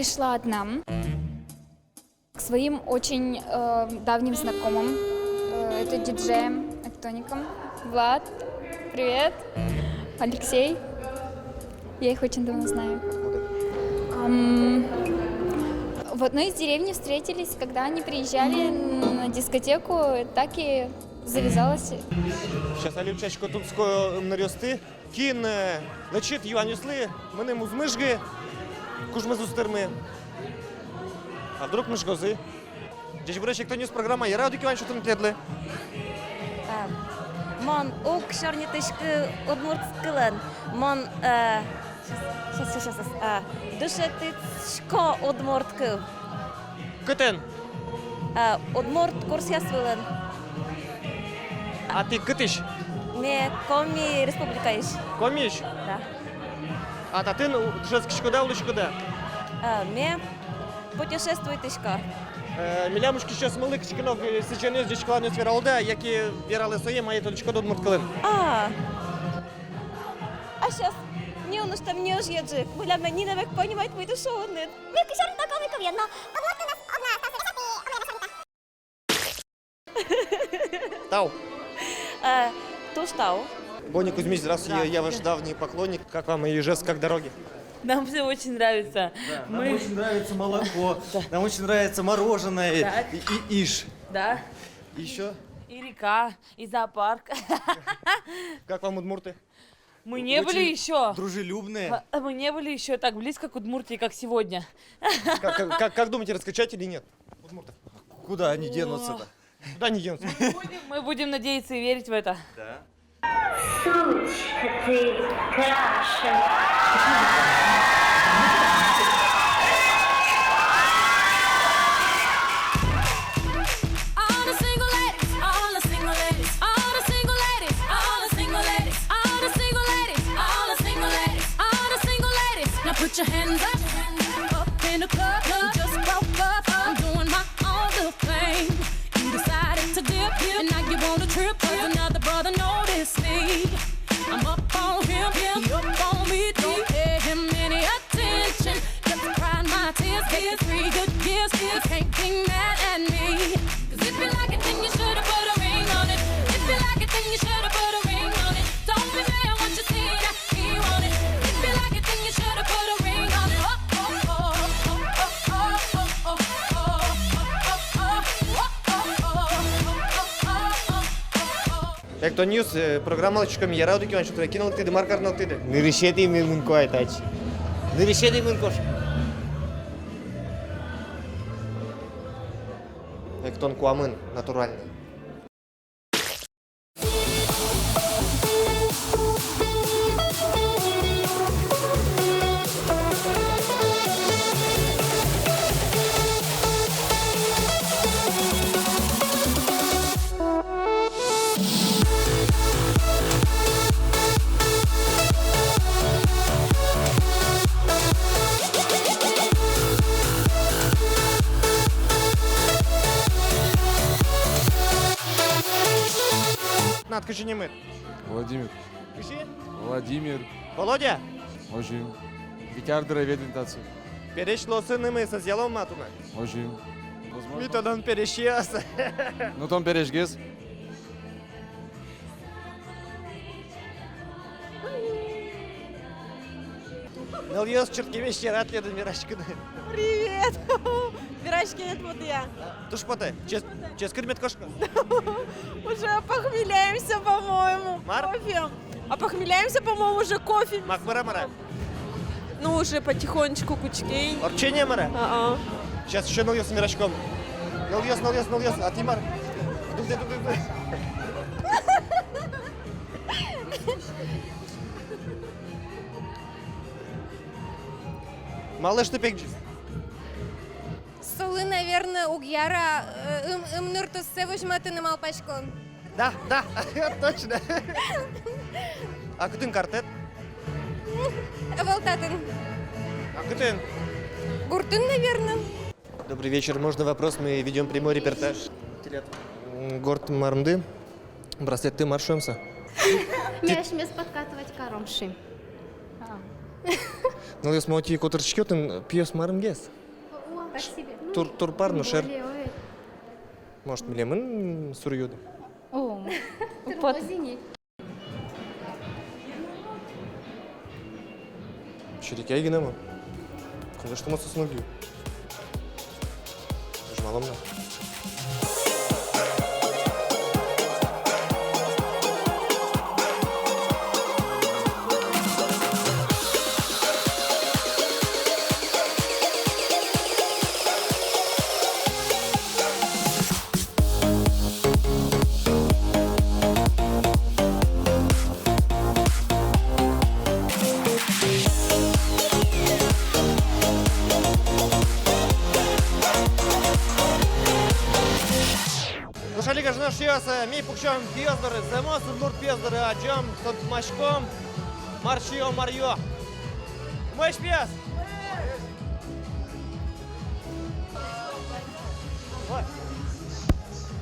пришла одна к своим очень давним знакомым. Это диджеям, электроникам. Влад, привет. Алексей. Я их очень давно знаю. В одной из деревни встретились, когда они приезжали на дискотеку, так и завязалось. Сейчас Олівчачко тут скоро нарости. Кін лечить юанюсли, мене музмижги, кужми зустерми. А вдруг ми ж гози? Десь врешті, хто ніс програма, я радий ківан, що там тледли. Мон ук чорні тишки одмуртскилен. Мон щас. Душетичко одмурткив. Китен, Одмурт курсясвилен. а ти китиш? Ме комі республікаїш. Коміш? Да. А та ти душецьк шкода, улі шкода? Ме путешествуйтишка. Мілямушки ще смолик шкінок січені з шкладної свіралде, які вірали своє, має тоді шкоду одмурткалин. А щас, ні, ну ж там не ж єджик. Муля мені не век понімать мій душовний. Ми кишар такого ков'єдно. Одмурти нас Тау. Туш тау. Боня Кузьмич, здравствуйте, я ваш давний поклонник. Как вам и Ижевск, как дороги? Нам все очень нравится. Нам очень нравится молоко, нам очень нравится мороженое Так. и иш. Да. Еще? И река, и зоопарк. Как вам удмурты? Мы не были еще. Дружелюбные. Мы не были еще так близко к Удмуртии, как сегодня. Как думаете, раскачать или нет? Удмуртов. Куда они денутся-то? Куда они денутся? Мы будем надеяться и верить в это. Да. Сучка ты, каша. Put your hands up in the club. You just broke up. I'm doing my own little thing. You decided to dip, and now you want to trip. 'Cause another brother noticed me. I'm up on him, he up on me. Don't pay him any attention. Just crying my tears, getting 3 good years. You can't be mad at me. 'Cause if you like it, then you should've put a ring on it. If you like it, then you should've put a ring on it. Don't be mad once you see that he want it. If you like it, then you should've put a ring on it. Як то ньюс, програма лечками, я радий ківан, що твоє кинули ти, маркар на ти. Не решети ми мунко айтач. Не решети мункош. Як тон куамин, натуральний. Откажи не мит. Владимир. Кыши? Владимир. Володя? Ожим. Викярдыра ведентацию. Перешло сынымы со зелом матуна. Ожим. Возможно. Митодан перещес. Ну там перешгес. Нальёс чертки вещи, рад ли мирашкины. Привіт! Вірачки, от я. Туш поте, чес кырмет кошка. Уже похмеляемся, по-моему. Мар? Кофе. А похмеляемся, по-моему, уже кофе. Мак-мара-мара. Ну, уже потихонечку кучкей. Орчение мара. Сейчас еще нальёс с мирашком. Нальёс. А ты мар? Дух. Малыш ты пекджис. Соли, наверное, угяра нуртусе возьмати на малпачко. Да, точно. А кытын картет? Волтатын. А кытын? Гуртын, наверное. Добрый вечер. Можно вопрос? Мы ведем прямой репортаж. Горд Мармды. Браслет ты маршуемся. Miałeś mnie spotkać kaромши. Ну, если мы отъедем котор шкетен, пьес марнгес. Спасибо. Тур парно шер. Может, милемын сурьюды. О, вот. Şirikeye yine mi? Konuştu masasına gidiyor. Жмалом на. Шалига жена шиаса, ми пукшам пьездоры, земо судмур пьездоры, аджам, тот машком, маршио марьо. Мощь пьес!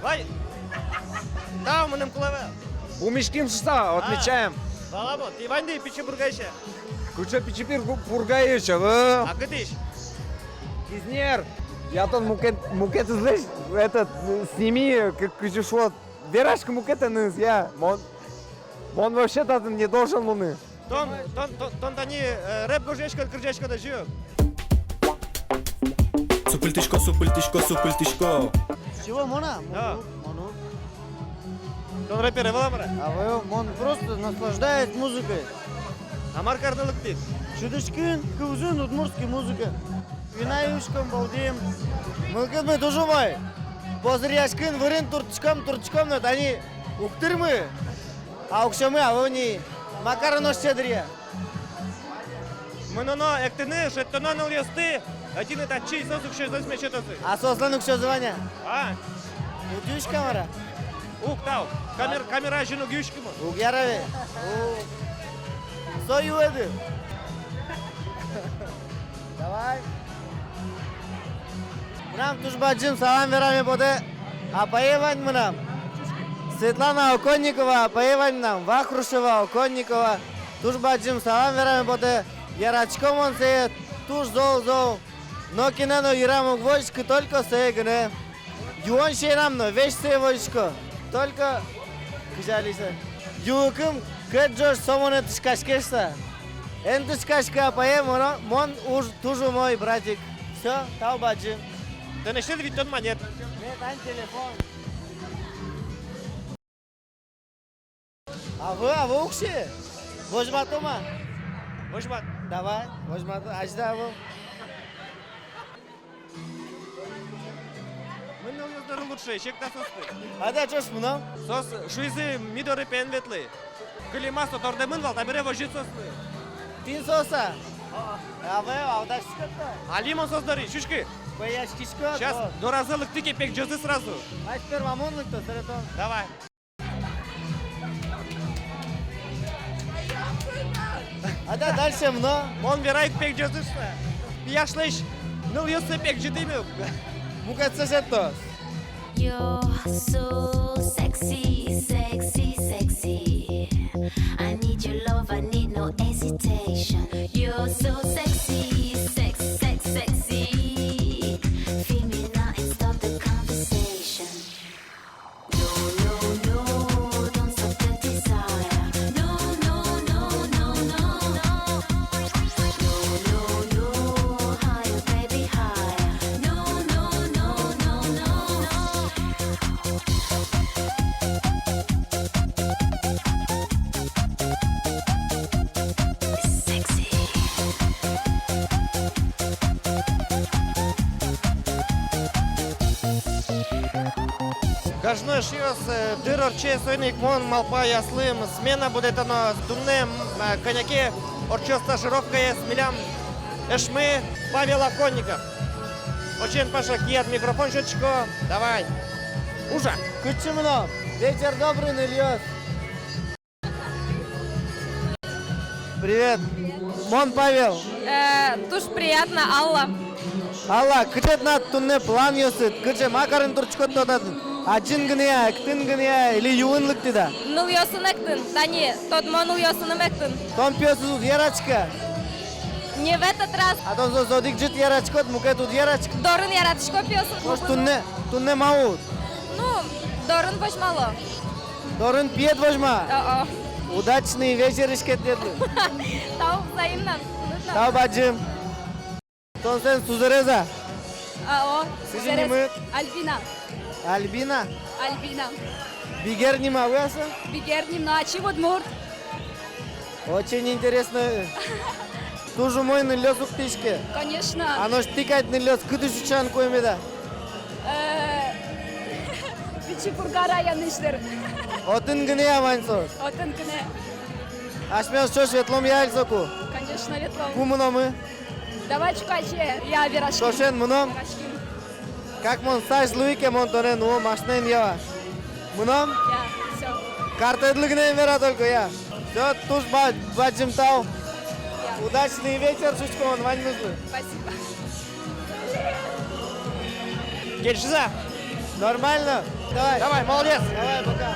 Вай! Да, у мене кулеве. У мешким шеста, отмечаем. Балабо, ти ванди пичи бургайше. Куча пичипир пургаюча, вы? А кытыш? Изнер. Я тон мукет слышь, этот, сними, как вот, верашка мукета ныз, я. Он вообще-то не должен луны. Тон тани рэп гожечка, крыжечка да жив. Супультишко, супультишко, супультишко. Чего, Мона? Да. Тон рэпер эваламара. А вы, он просто наслаждает музыкой. А маркарнылык дейт. Чудышкин, кузун, удмуртский музыка. Винаюшкам, балдеем. Мылкын тоже май. Позыряшкин, вырын, турчкам, но они уктырмы. А укшамы, а вы не макаронош щедрия. Мыноно эктыны, шеттонон ыльёсты, один это чей сосук шездос мечетосы. А сосланук что звания? А, Удюш камера. ук тау, камера жину гюшки му. Угяраве. Сою эды. Давай. Мынам Тушбаджим салам вераме боде. Апаевань мынам. Светлана Оконникова, апаевань нам. Вахрушева, Оконникова. Тушбаджим салам вераме боде. Ярачком он сеет. Туш зол. Но кинено ираму гвоздька только сеегне. Юон шейрамно, вещь сей войско. Только кжалиса. Юкым кэджош сомоне тышкашкешса. Эн тышкашка апаем, мон уж тужу мой братик. Все, тау баджим. Да не шед витон манет. Нет, ан телефон. А вы укши? Вожматома? Вожмат. Давай, вожмату, ажда вы. Мы не уездары лучше, щек на состы. А да, чош мынам? Сос шуизы мидоры пенветлы. Кылимасто тордемын вал, табире вожит состы. Тин соса. А вы, аудаш скотта? А лимон создары, шушки. Пояшкишко. Сейчас до разылык ты кепек джазы сразу. А теперь мамонлык-то, саратон. Давай. А да, дальше мно. Мон верайт пек джазышна. Пияшлыш, ныл ёсы пек джидымюк. Мукатса жетто. You're so sexy, sexy, sexy. I need your love, I need no hesitation. You're so sexy, sexy, sexy, sexy. Feel me now and stop the conversation. No, don't stop the desire. No, higher, baby, higher. No. Sexy. Гажно шиос дырор че сойник мон малпа яслым. Смена будет оно с дунным коньяке. Орчо стажировка с милям. Эшмы Павел Оконников. Очень Паша киет микрофон щечко. Давай. Ужа. Кычы мно. Вечер добрый, Ильёс. Привет. Мон Павел. Туш приятно, Алла. Алла, кычет на тунне план ёсыт. Кычы макарын турчкот тотатын. Аджин гыния, эктин гыния, или юынлык тида. Ныл ёсын эктін, тани, тот моныл ёсыным эктін. Том пёсу ярачка. Не в этот раз. А то зодик жит ярачкот, муке тут ярачк. Дорын яратыш kopıyorsun. Хош тунне маут. Ну, Дорын божмало. Дорын пьет вожма. О-о. Удачный вечер işketletli. Tamam взаимно. Нужно. Sağ ol bacım. Son sen Suzereza. О, Sizin mi? Альбина. Альбина. Альбина. Бигер не мавяса? Бигерним начи Удмурт. Очень интересно. Тужу мой нылёс уктишке. Конечно. Оно ж тикать нылёс кыдыш учан коймеда. Пичипургара yanlıştır. Отын гыне амансос. Отын кыне. Ашмёс чош ветлом яйль соку. Конечно, ветлом. Кумыно мы. Давай чукаче. Я вирашки. Шошен мыном. Как мон саш луике мон тонен о машнен ява. Мыном. Я. Все. Карта эдлыгне вера только я. Все, туж баджим тау. Удачный вечер, Шучкон, Вань нужны. Спасибо. Görüşürüz. Нормально? Давай. Давай, молодец. Давай, пока.